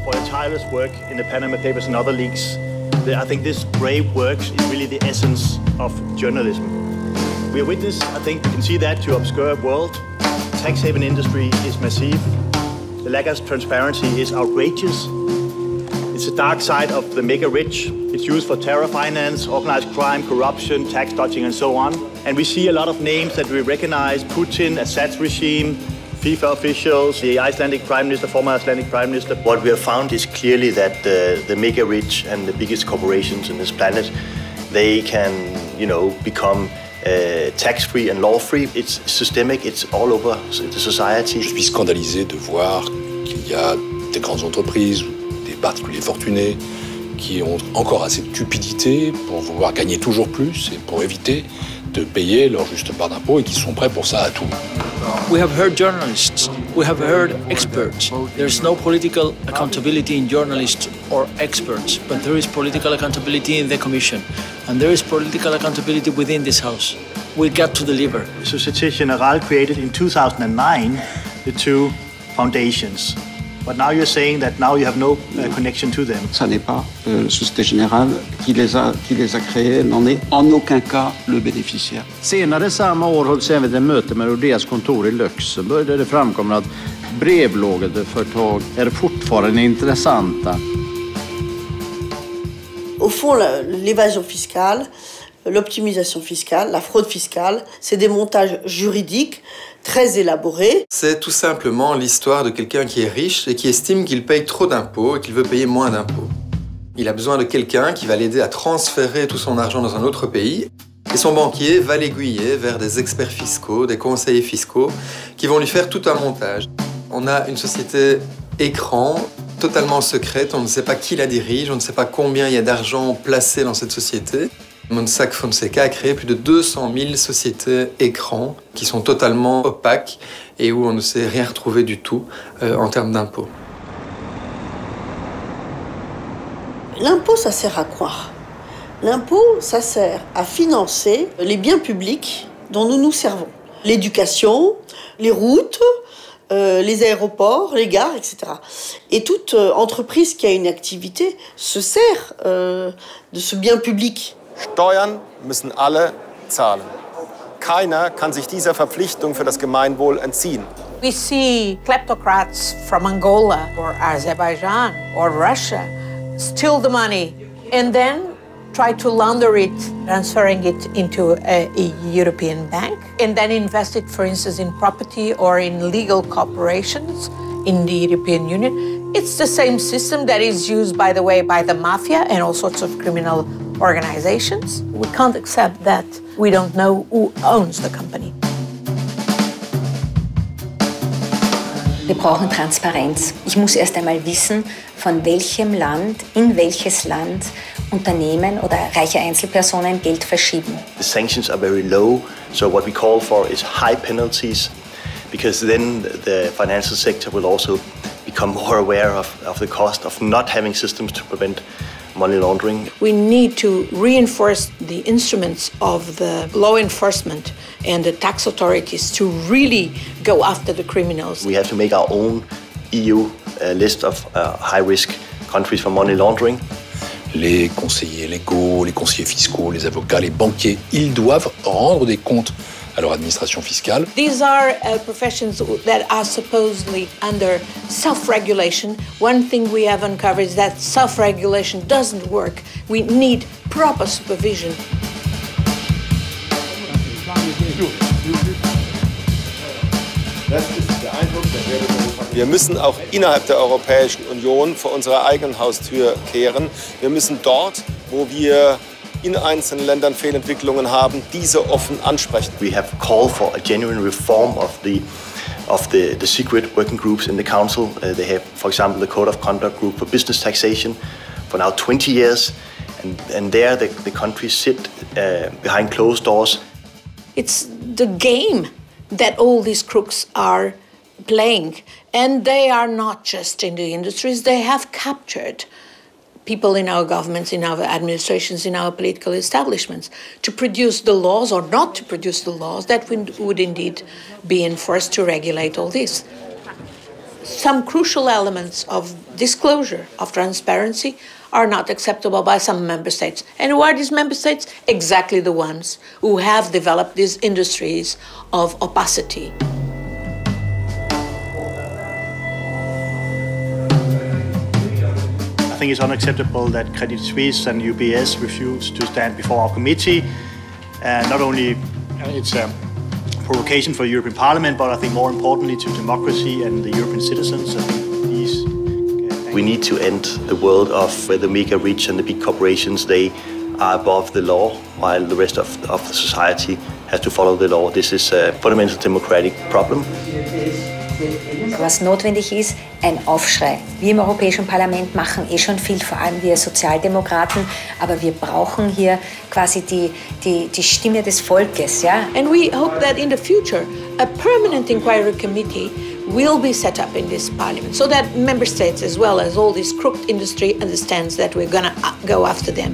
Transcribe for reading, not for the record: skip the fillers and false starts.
for your tireless work in the Panama Papers and other leaks. I think this brave work is really the essence of journalism. We are witness, I think you can see that, to obscure world. Tax haven industry is massive. The lack of transparency is outrageous. It's the dark side of the mega rich. It's used for terror finance, organized crime, corruption, tax dodging, and so on. And we see a lot of names that we recognize: Putin, Assad's regime, FIFA officials, the Icelandic Prime Minister, former Icelandic Prime Minister. What we have found is clearly that the mega rich and the biggest corporations on this planet, they can, become tax-free and law-free. It's systemic, it's all over the society. Je suis scandalisé de voir qu'il y a des grandes entreprises, des particuliers fortunés, qui ont encore assez de cupidité pour vouloir gagner toujours plus et pour éviter de payer leur juste part d'impôts et qui sont prêts pour ça à tout. We have heard journalists, we have heard experts. There's no political accountability in journalists or experts, but there is political accountability in the Commission, and there is political accountability within this House. We got to deliver. Société Générale created in 2009 the two foundations. But now you're saying that now you have no connection to them. Ça n'est pas Société Générale qui les a créés, n'en est en aucun cas le bénéficiaire. Senare samma år hölls även ett möte med Nordeas kontor i Luxemburg där det framkommer att brevlådeföretag är fortfarande intressanta. Au fond, l'évasion fiscale, l'optimisation fiscale, la fraude fiscale, c'est des montages juridiques très élaborés. C'est tout simplement l'histoire de quelqu'un qui est riche et qui estime qu'il paye trop d'impôts et qu'il veut payer moins d'impôts. Il a besoin de quelqu'un qui va l'aider à transférer tout son argent dans un autre pays et son banquier va l'aiguiller vers des experts fiscaux, des conseillers fiscaux qui vont lui faire tout un montage. On a une société écran totalement secrète, on ne sait pas qui la dirige, on ne sait pas combien il y a d'argent placé dans cette société. Mossack Fonseca a créé plus de 200 000 sociétés écrans qui sont totalement opaques et où on ne sait rien retrouver du tout en termes d'impôts. L'impôt, ça sert à quoi? L'impôt, ça sert à financer les biens publics dont nous nous servons. L'éducation, les routes, les aéroports, les gares, etc. Et toute entreprise qui a une activité se sert de ce bien public. Steuern müssen alle zahlen. Keiner kann sich dieser Verpflichtung für das Gemeinwohl entziehen. We see kleptocrats from Angola or Azerbaijan or Russia steal the money and then try to launder it, transferring it into a European bank, and then invest it, for instance, in property or in legal corporations in the European Union. It's the same system that is used, by the way, by the mafia and all sorts of criminal organizations. We can't accept that we don't know who owns the company. Wir brauchen Transparenz. Ich muss erst einmal wissen, von welchem Land, in welches Land Unternehmen oder reiche Einzelpersonen Geld verschieben. The sanctions are very low, so what we call for is high penalties, because then the financial sector will also become more aware of the cost of not having systems to prevent money laundering. We need to reinforce the instruments of the law enforcement and the tax authorities to really go after the criminals. We have to make our own EU list of high-risk countries for money laundering. Les conseillers légaux, les conseillers fiscaux, les avocats, les banquiers, ils doivent rendre des comptes à leur administration fiscale. These are professions that are supposedly under self-regulation. One thing we have uncovered is that self-regulation doesn't work. We need proper supervision. Wir müssen auch innerhalb der Europäischen Union vor unserer eigenen Haustür kehren. Wir müssen dort, wo wir in einzelnen Ländern Fehlentwicklungen haben, diese offen ansprechen. We have called for a genuine reform of the secret working groups in the council. They have, for example, the Code of Conduct Group for Business Taxation for now 20 years, and there the countries sit behind closed doors. It's the game that all these crooks are playing, and they are not just in the industries. They have captured people in our governments, in our administrations, in our political establishments, to produce the laws or not to produce the laws that would indeed be enforced to regulate all this. some crucial elements of disclosure, of transparency, are not acceptable by some member states. And who are these member states? Exactly the ones who have developed these industries of opacity. I think it's unacceptable that Credit Suisse and UBS refuse to stand before our committee. Not only it's a provocation for the European Parliament, but I think more importantly to democracy and the European citizens. We need to end the world of where the mega rich and the big corporations, they are above the law, while the rest of the society has to follow the law. This is a fundamental democratic problem. Was notwendig ist, ein Aufschrei. Wir im Europäischen Parlament machen schon viel, vor allem wir Sozialdemokraten, aber wir brauchen hier quasi die Stimme des Volkes. Ja? And we hope that in the future, a permanent inquiry committee will be set up in this parliament so that member states, as well as all this crooked industry, understands that we're going to go after them.